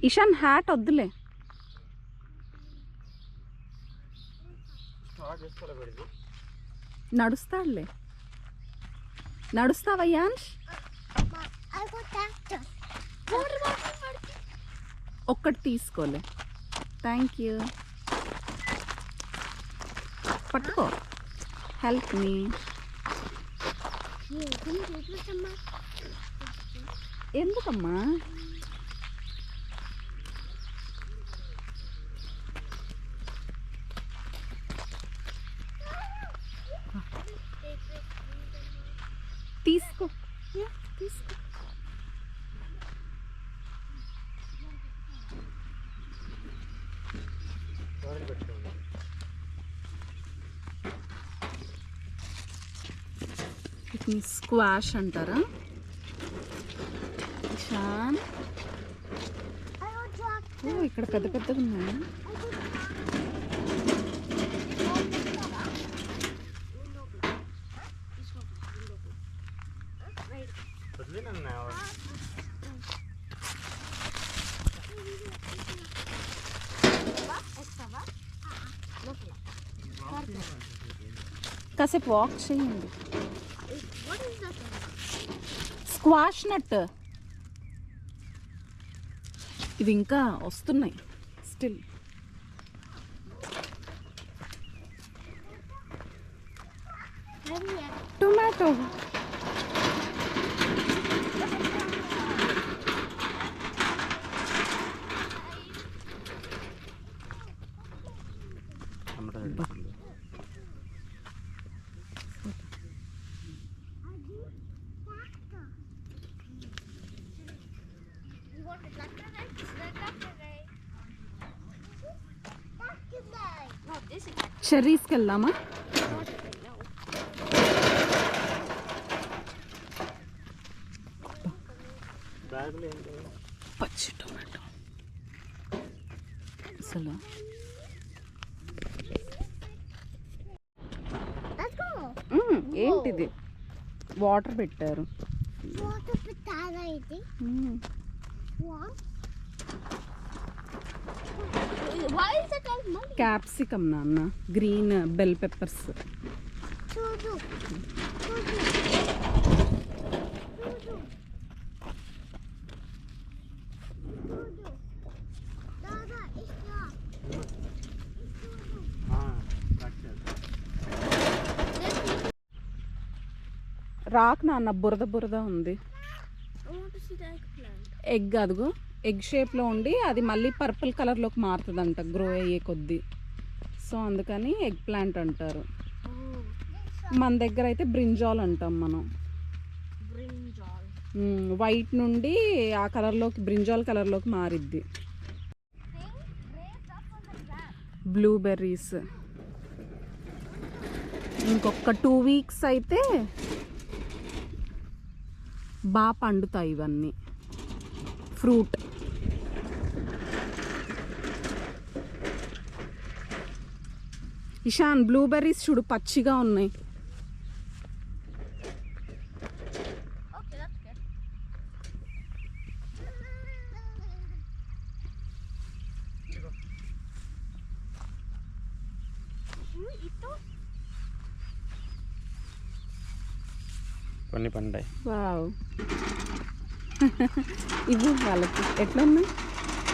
Ishan hat వద్దులే. నడుస్తాడులే. నడుస్తావయ్యాన్ష్? ఒక్కటి తీసుకోలే. Thank you. పట్టుకో. Help me. ఎందుకమ్మా? తీసుకో. తీసుకో. వీటిని స్క్వాష్ అంటారా? ఇషాన్, ఓ ఇక్కడ పెద్ద పెద్దగా ఉన్నాయా? కాసేపు వాక్ చేయండి. స్క్వాష్ నట్. ఇవి ఇంకా వస్తున్నాయి స్టిల్. టొమాటో. చెర్రీస్కి వెళ్దామా? పచ్చి టొమాటో అసలు. ఏంటిది? వాటర్ పెట్టారు. క్యాప్సికమ్ నాన్న, గ్రీన్ బెల్ పెప్పర్స్. రాక్ నాన్న, బురద బురద ఉంది. ఎగ్ అదిగో ఎగ్ షేప్లో ఉండి అది మళ్ళీ పర్పుల్ కలర్లోకి మారుతుందంట గ్రో అయ్యే కొద్దీ. సో అందుకని ఎగ్ ప్లాంట్ అంటారు. మన దగ్గర అయితే బ్రింజాల్ అంటాం మనం. వైట్ నుండి ఆ కలర్లోకి, బ్రింజాల్ కలర్లోకి మారిద్ది. బ్లూబెర్రీస్ ఇంకొక 2 వీక్స్ అయితే బాగా పండుతాయి ఇవన్నీ. ఫ్రూట్. ఇషాన్, బ్లూబెర్రీస్ చూడు పచ్చిగా ఉన్నాయి. కొన్ని పండాయి. వావ్. ఇవి వాళ్ళకి ఎట్లా ఉన్నాయి?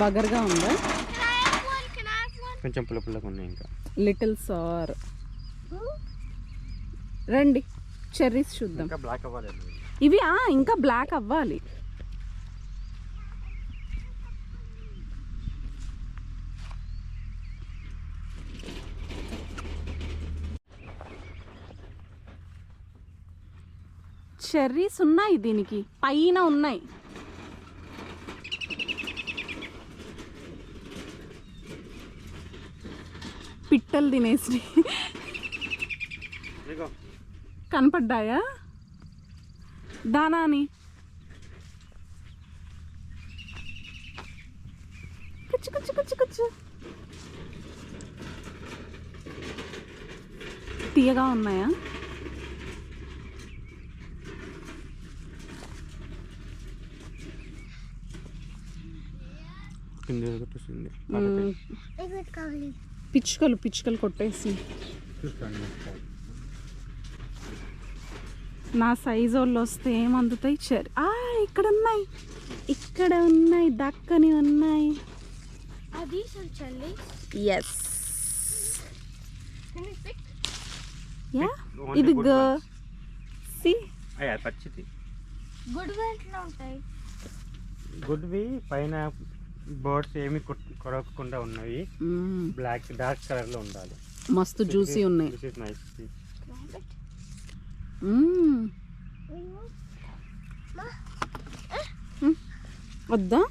బగర్గా ఉందా? కొంచెం పుల్ల పుల్లగా ఉన్నాయి. ఇంకా లిటిల్ సార్. రండి చెర్రీస్ చూద్దాం. బ్లాక్ అవ్వాలి ఇవి. ఇంకా బ్లాక్ అవ్వాలి. చెర్రీస్ ఉన్నాయి దీనికి, పైన ఉన్నాయి. పిట్టలు తినేసి కనపడ్డాయా? దానాని కుచ్చు కుచ్చు కుచ్చు కుచ్చు. తీయగా ఉన్నాయా? కింద కొట్టేసింది. పిచ్చుకలు కొట్టేసి నా సైజు వాళ్ళు వస్తే ఏమందుతాయి ఇక్కడ ఉన్నాయి దక్కని ఉన్నాయి. ఎస్ ఇది పచ్చిది గుడ్వి పైన బర్డ్స్ ఏమి కొరకకుండా ఉన్నాయి. బ్లాక్ డార్క్ కలర్ లో ఉండాలి. మస్తు జ్యూసీ ఉన్నాయి. వద్దా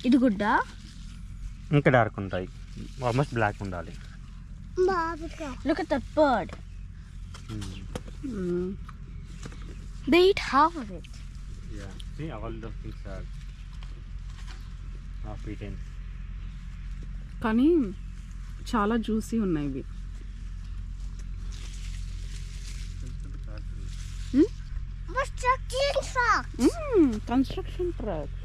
ఇది గుడ్డా ఇంకా డార్క్ ఉంటాయి. ఆల్మోస్ట్ బ్లాక్ ఉండాలి. Look at that bird. They eat half of it. Yeah, see all those things are half eaten. కానీ చాలా జ్యూసీ ఉన్నాయి ఇవి. Construction truck.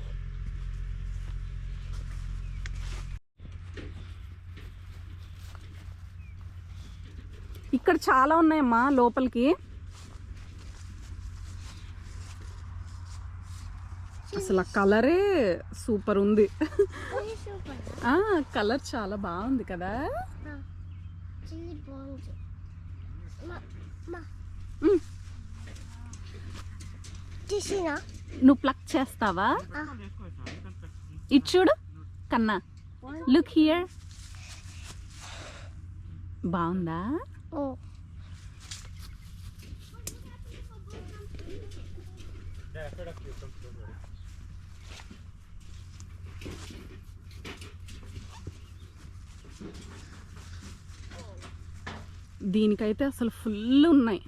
ఇక్కడ చాలా ఉన్నాయమ్మా లోపలికి. అసలు ఆ కలరే సూపర్ ఉంది. కలర్ చాలా బాగుంది కదా. నువ్వు ప్లక్ చేస్తావా? ఇటు చూడు కన్నా. Look here. బాగుందా? దీనికైతే అసలు ఫుల్ ఉన్నాయి.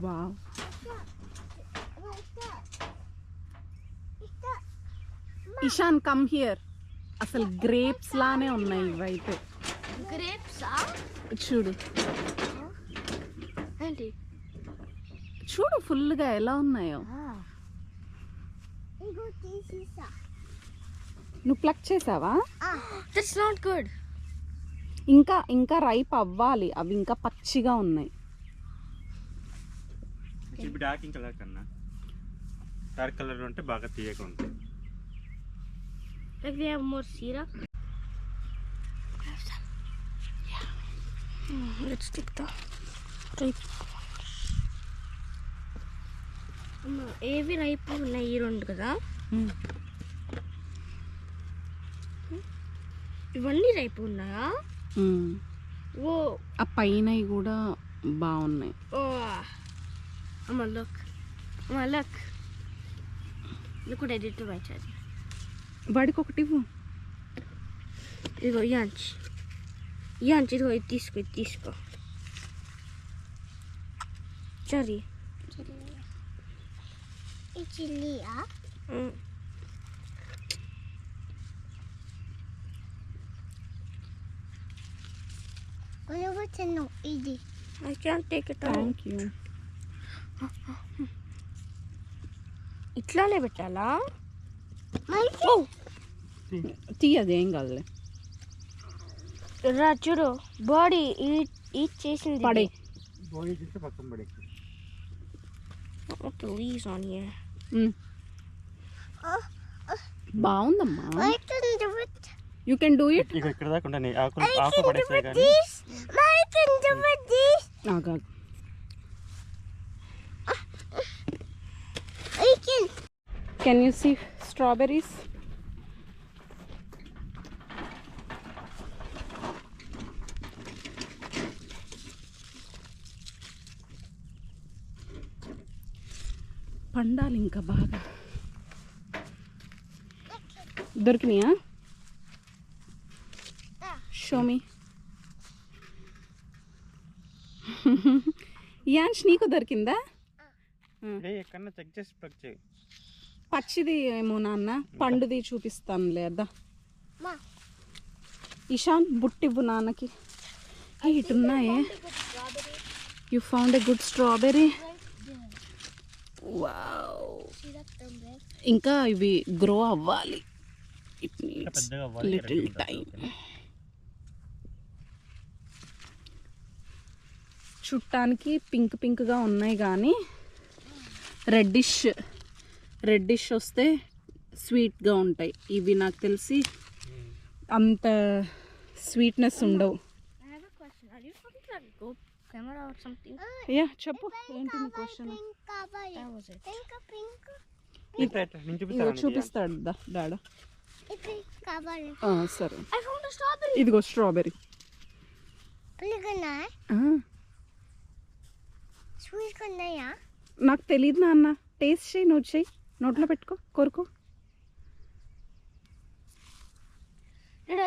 వావ్. Ishan come here. అసలు గ్రేప్స్ లానే ఉన్నాయి ఇవైతే. చూడు చూడు ఫుల్గా ఎలా ఉన్నాయో. నువ్వు ప్లక్ చేసావా? That's not good. ఇంకా రైప్ అవ్వాలి. అవి ఇంకా పచ్చిగా ఉన్నాయి. డార్క్ కలర్ కన్నా డార్క్ కలర్ ఉంటే బాగా తీయగా ఉంటాయి. Like they have more syrup. Let's take the ripe. ఏవి రైప్ ఉన్నాయి? ఈ రెండు కదా. ఇవన్నీ రైప్ ఉన్నాయా? ఓ ఆ పైన కూడా బాగున్నాయి. ఓ అమ్మ look what I did to my child. వాడికి ఒకటి ఇవ్వు. ఇదిగో యాంచ్ ఇదిగో ఇది తీసుకో చరి చిల్లియా. ఇది I can't take it out. Thank you. ఇట్లానే పెట్టాలా? తీయదు ఏం కాదులే. రా చూడు బాడీ ఈట్ చేసింది. పడే బాడీ చేస్తే పక్కన పడే. What the leaves on here? బాగుందమ్మా. You can do it. ఇక ఇక్కడ దాకా ఉంటాయి. ఆకు పడేసాయి కానీ కెన్ యూ సీ స్ట్రాబెర్రీస్? పండాలి ఇంకా బాగా. దొరికినాయా? షోమి. యాంష్ నీకు దొరికిందా? ఎక్కడన్నా చెక్ చేసి ప్లగ్ చేయి. పచ్చిది ఏమో నాన్న, పండుది చూపిస్తాను లేదా. మా ఇషాన్ బుట్టివ్వు నాన్నకి. ఇటున్నాయే. You found a good strawberry. Wow. ఇంకా ఇవి గ్రో అవ్వాలి. ఇట్ నీడ్స్ పెద్దగా అవ్వాలి, లిటిల్ రెడ్ టైం. ఉంటుంది. చుట్టానికి పింక్ పింక్గా ఉన్నాయి కానీ రెడ్డిష్ వస్తే స్వీట్గా ఉంటాయి. ఇవి నాకు తెలిసి అంత స్వీట్నెస్ ఉండవు. I have a question. Are you talking to a Go camera or something? Yeah చెప్పు, ఏంటి నీ క్వశ్చన్? That was it. ఇట్లా ఇట్లా నేను చూపిస్తాను నీకు. చూపిస్తాడు డాడ. సరే, I found a strawberry. ఇదిగో స్ట్రాబెర్రీ. నాకు తెలియదు నాన్న, టేస్ట్ చేయి, నువ్వు చేయి, నోట్లో పెట్టుకో, కొరుకో.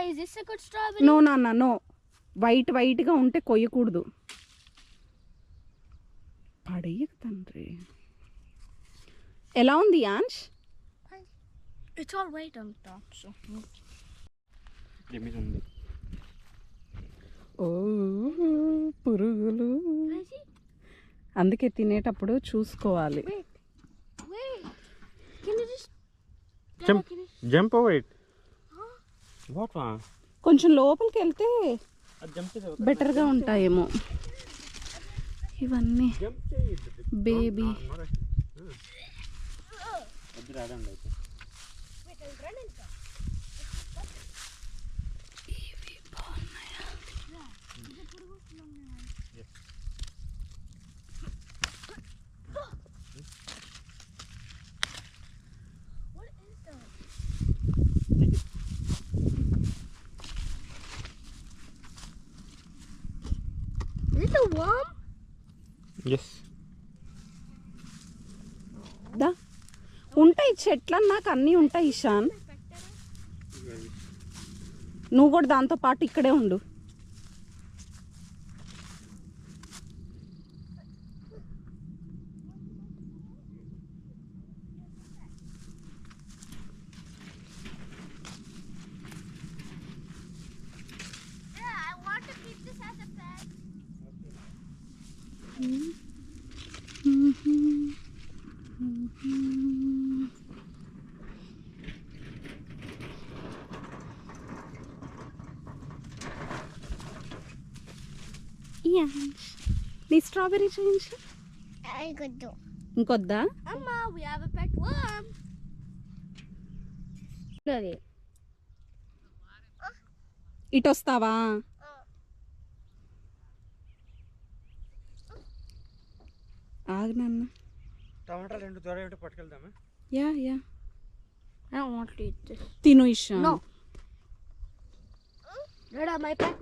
Is this a good strawberry? No నాన్న, నో. వైట్గా ఉంటే కొయ్యకూడదు. పడేయకు తండ్రి. ఎలా ఉంది యాంష్? It's all white on top, so. దీని మీద ఉంది. ఓ పురుగులు. అందుకే తినేటప్పుడు చూసుకోవాలి. Wait. Can you just? Jump over it. What వా? కొంచెం లోపలికి వెళ్తే అది జంప్ చేసి బెటర్గా ఉంటాయేమో. ఇవన్నీ జంప్ చేయి. బేబీ. వద్దు రాదండి అయితే. ఇవి బాగున్నాయా? What is that? Is it a worm? Yes. దా ఉంటాయి చెట్లు, నాకు అన్నీ ఉంటాయి ఇషాన్. నువ్వు కూడా దాంతో పాటు ఇక్కడే ఉండు. Yeah, I want to keep this as a pet. నీ స్ట్రాబెర్రీ చేయించు. I could do. ఇంకొద్దా? Amma, we have a pet worm. Ready. ఇటు వస్తావా? ఆగు నాన్న. టమాటాలు రెండు త్వరగా ఏంటో పట్టుకెళ్దామా? Yeah I don't want to eat this. తిను Ishan. No. Dada, my pet